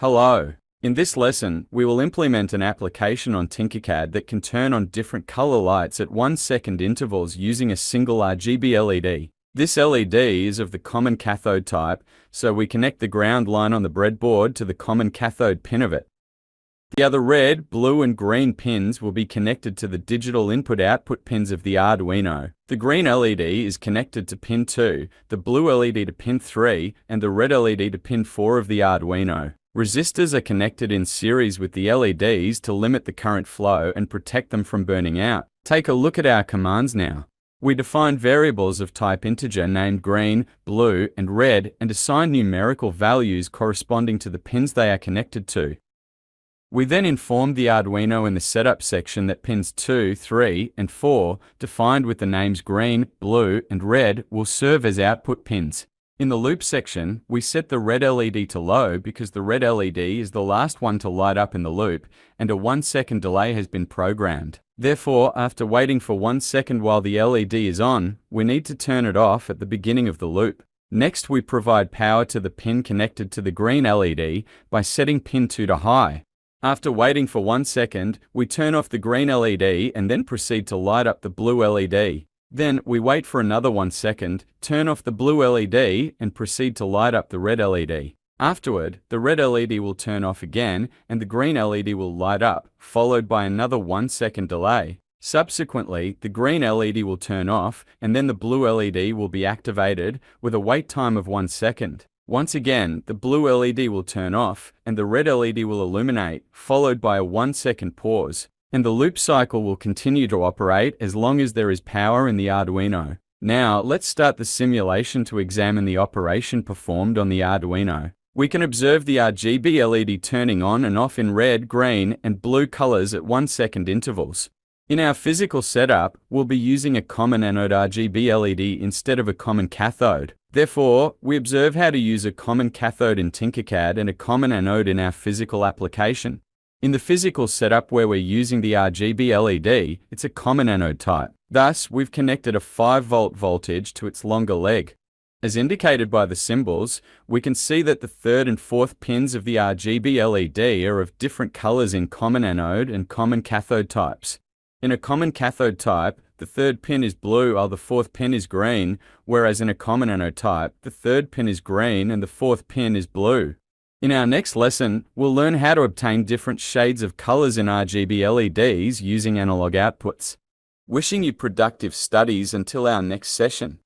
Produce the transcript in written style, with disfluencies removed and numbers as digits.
Hello. In this lesson, we will implement an application on Tinkercad that can turn on different color lights at 1-second intervals using a single RGB LED. This LED is of the common cathode type, so we connect the ground line on the breadboard to the common cathode pin of it. The other red, blue and green pins will be connected to the digital input-output pins of the Arduino. The green LED is connected to pin 2, the blue LED to pin 3, and the red LED to pin 4 of the Arduino. Resistors are connected in series with the LEDs to limit the current flow and protect them from burning out. Take a look at our commands now. We define variables of type integer named green, blue, and red and assign numerical values corresponding to the pins they are connected to. We then inform the Arduino in the setup section that pins 2, 3, and 4, defined with the names green, blue, and red, will serve as output pins. In the loop section, we set the red LED to low because the red LED is the last one to light up in the loop, and a 1-second delay has been programmed. Therefore, after waiting for 1 second while the LED is on, we need to turn it off at the beginning of the loop. Next, we provide power to the pin connected to the green LED by setting pin 2 to high. After waiting for 1 second, we turn off the green LED and then proceed to light up the blue LED. Then, we wait for another 1 second, turn off the blue LED, and proceed to light up the red LED. Afterward, the red LED will turn off again, and the green LED will light up, followed by another 1-second delay. Subsequently, the green LED will turn off, and then the blue LED will be activated, with a wait time of 1 second. Once again, the blue LED will turn off, and the red LED will illuminate, followed by a 1-second pause. And the loop cycle will continue to operate as long as there is power in the Arduino. Now, let's start the simulation to examine the operation performed on the Arduino. We can observe the RGB LED turning on and off in red, green, and blue colors at 1-second intervals. In our physical setup, we'll be using a common anode RGB LED instead of a common cathode. Therefore, we observe how to use a common cathode in Tinkercad and a common anode in our physical application. In the physical setup where we're using the RGB LED, it's a common anode type. Thus, we've connected a 5-volt voltage to its longer leg. As indicated by the symbols, we can see that the 3rd and 4th pins of the RGB LED are of different colors in common anode and common cathode types. In a common cathode type, the 3rd pin is blue while the 4th pin is green, whereas in a common anode type, the 3rd pin is green and the 4th pin is blue. In our next lesson, we'll learn how to obtain different shades of colors in RGB LEDs using analog outputs. Wishing you productive studies until our next session.